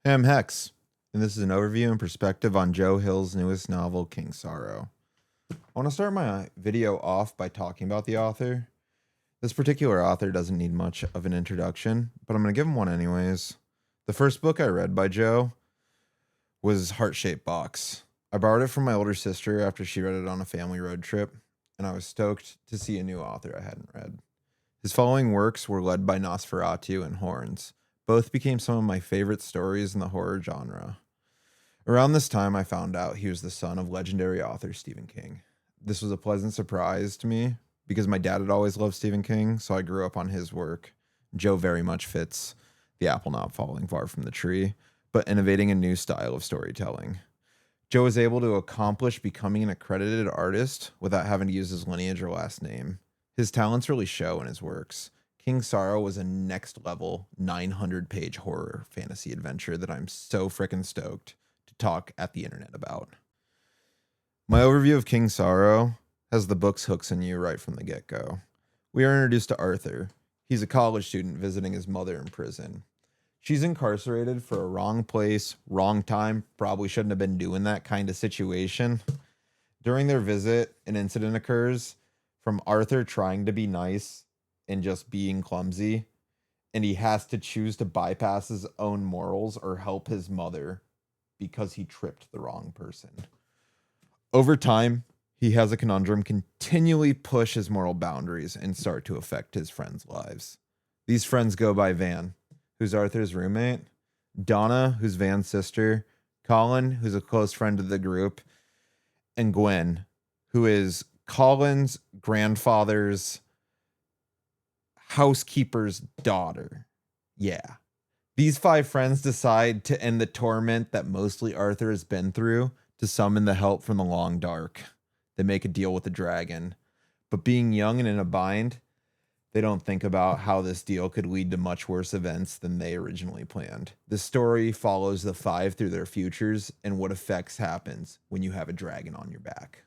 Hey, I'm Hex, and this is an overview and perspective on Joe Hill's newest novel, King Sorrow. I want to start my video off by talking about the author. This particular author doesn't need much of an introduction, but I'm going to give him one anyways. The first book I read by Joe was Heart Shaped Box. I borrowed it from my older sister after she read it on a family road trip, and I was stoked to see a new author I hadn't read. His following works were led by Nosferatu and Horns. Both became some of my favorite stories in the horror genre. Around this time, I found out he was the son of legendary author Stephen King. This was a pleasant surprise to me because my dad had always loved Stephen King, so I grew up on his work. Joe very much fits the apple not falling far from the tree, but innovating a new style of storytelling. Joe was able to accomplish becoming an accredited artist without having to use his lineage or last name. His talents really show in his works. King Sorrow was a next level 900-page horror fantasy adventure that I'm so freaking stoked to talk at the internet about. My overview of King Sorrow has the book's hooks in you right from the get go. We are introduced to Arthur. He's a college student visiting his mother in prison. She's incarcerated for a wrong place, wrong time, probably shouldn't have been doing that kind of situation. During their visit, an incident occurs from Arthur trying to be nice and just being clumsy, and he has to choose to bypass his own morals or help his mother because he tripped the wrong person. Over time, he has a conundrum continually push his moral boundaries and start to affect his friends' lives. These friends go by Van, who's Arthur's roommate, Donna, who's Van's sister, Colin, who's a close friend of the group, and Gwen, who is Colin's grandfather's housekeeper's daughter. Yeah. These five friends decide to end the torment that mostly Arthur has been through to summon the help from the long dark. They make a deal with the dragon. But being young and in a bind, they don't think about how this deal could lead to much worse events than they originally planned. The story follows the five through their futures and what effects happens when you have a dragon on your back.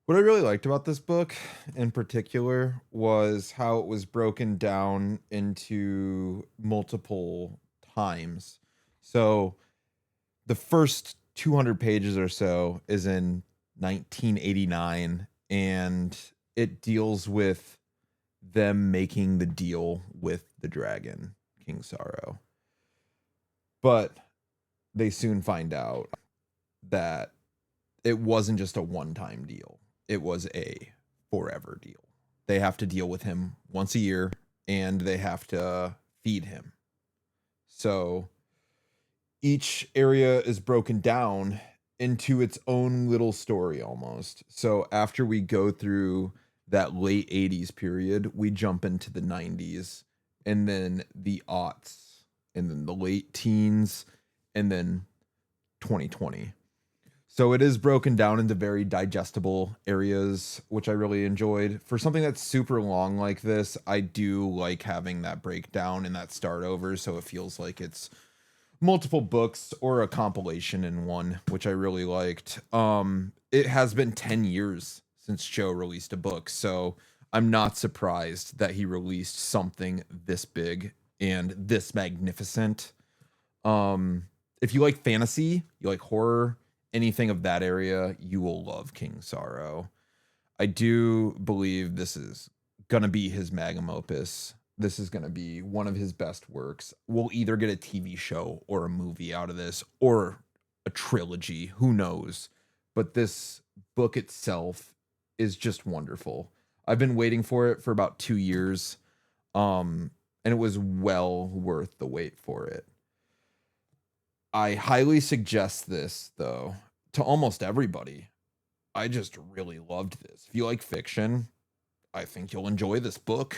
What I really liked about this book in particular was how it was broken down into multiple times. So the first 200 pages or so is in 1989, and it deals with them making the deal with the dragon, King Sorrow. But they soon find out that it wasn't just a one-time deal. It was a forever deal. They have to deal with him once a year and they have to feed him. So each area is broken down into its own little story almost. So after we go through that late 80s period, we jump into the 90s and then the aughts and then the late teens and then 2020. So it is broken down into very digestible areas, which I really enjoyed. For something that's super long like this, I do like having that breakdown and that start over, so it feels like it's multiple books or a compilation in one, which I really liked. It has been 10 years since Joe released a book, so I'm not surprised that he released something this big and this magnificent. If you like fantasy, you like horror, anything of that area, you will love King Sorrow. I do believe this is gonna be his magnum opus. This is gonna be one of his best works. We'll either get a TV show or a movie out of this, or a trilogy. Who knows? But this book itself is just wonderful. I've been waiting for it for about 2 years, and it was well worth the wait for it. I highly suggest this though to almost everybody. I just really loved this. If you like fiction, I think you'll enjoy this book.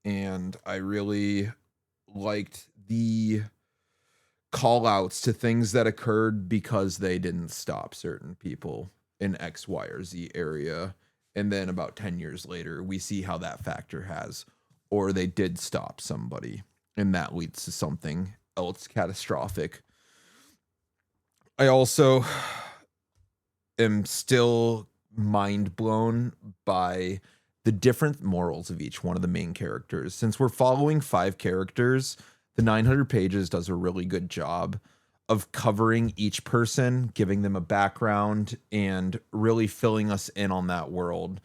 And I really liked the call outs to things that occurred because they didn't stop certain people in X, Y, or Z area. And then about 10 years later, we see how that factor has, or they did stop somebody, and that leads to something else catastrophic. I also am still mind blown by the different morals of each one of the main characters. Since we're following five characters, The 900 pages does a really good job of covering each person, giving them a background, and really filling us in on that world.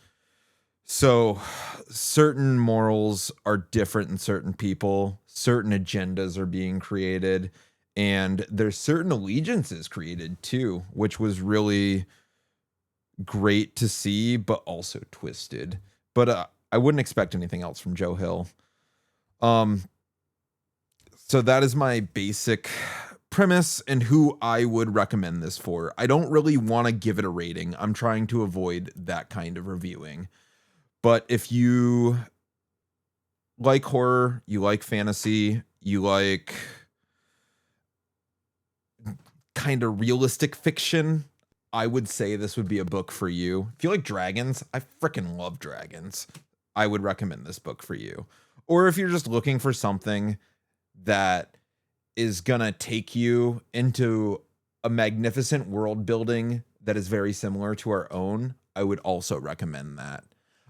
So, certain morals are different in certain people, certain agendas are being created, and there's certain allegiances created too, which was really great to see, but also twisted. But I wouldn't expect anything else from Joe Hill. Um, so that is my basic premise and who I would recommend this for. I don't really want to give it a rating. I'm trying to avoid that kind of reviewing. But if you like horror, you like fantasy, you like kind of realistic fiction, I would say this would be a book for you. If you like dragons, I freaking love dragons. I would recommend this book for you. Or if you're just looking for something that is gonna take you into a magnificent world building that is very similar to our own, I would also recommend that.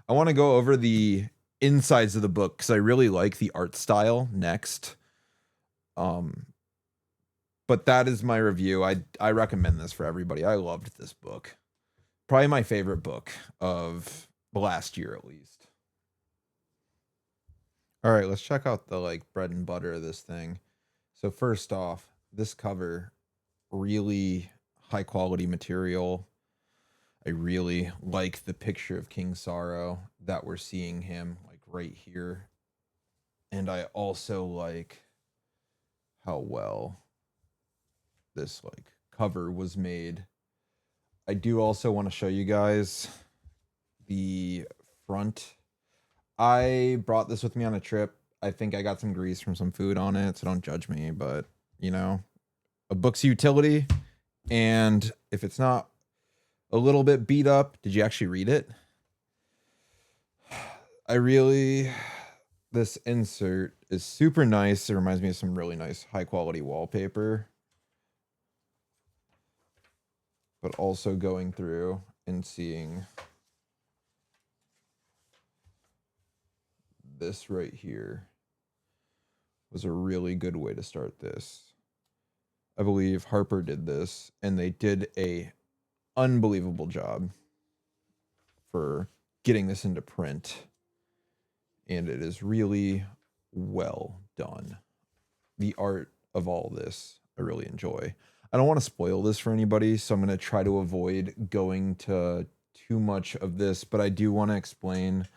I want to go over the insides of the book because I really like the art style next. But that is my review. I recommend this for everybody. I loved this book. Probably my favorite book of the last year at least. All right, let's check out the like bread and butter of this thing. So first off, this cover, really high quality material. I really like the picture of King Sorrow that we're seeing him like right here. And I also like how well this like cover was made. I do also want to show you guys the front. I brought this with me on a trip. I think I got some grease from some food on it, so don't judge me, but you know, a book's utility, and if it's not a little bit beat up, did you actually read it? This insert is super nice. It reminds me of some really nice high quality wallpaper. But also going through and seeing this right here was a really good way to start this. I believe Harper did this, and they did a unbelievable job for getting this into print. And it is really well done. The art of all this, I really enjoy. I don't want to spoil this for anybody, so I'm going to try to avoid going to too much of this, but I do want to explain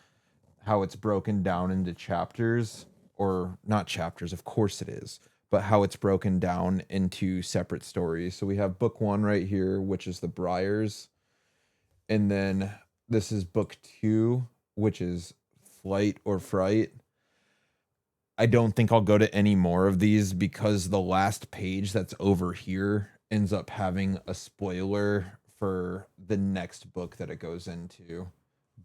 how it's broken down into chapters, or not chapters, of course it is, but how it's broken down into separate stories. So we have book 1 right here, which is the Briars. And then this is book 2, which is Flight or Fright. I don't think I'll go to any more of these because the last page that's over here ends up having a spoiler for the next book that it goes into.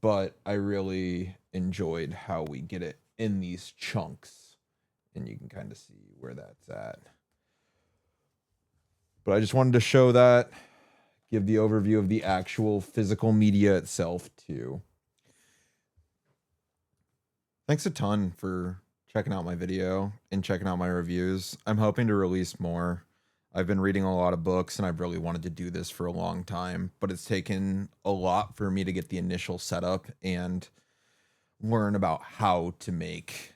But I really enjoyed how we get it in these chunks, and you can kind of see where that's at. But I just wanted to show that, give the overview of the actual physical media itself too. Thanks a ton for checking out my video and checking out my reviews. I'm hoping to release more. I've been reading a lot of books and I've really wanted to do this for a long time, but it's taken a lot for me to get the initial setup and learn about how to make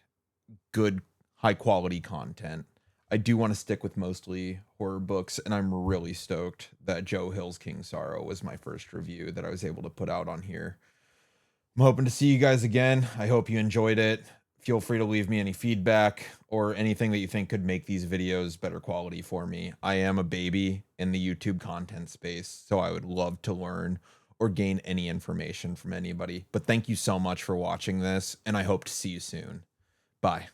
good, high quality content. I do want to stick with mostly horror books, and I'm really stoked that Joe Hill's King Sorrow was my first review that I was able to put out on here. I'm hoping to see you guys again. I hope you enjoyed it. Feel free to leave me any feedback or anything that you think could make these videos better quality for me. I am a baby in the YouTube content space, so I would love to learn or gain any information from anybody. But thank you so much for watching this, and I hope to see you soon. Bye.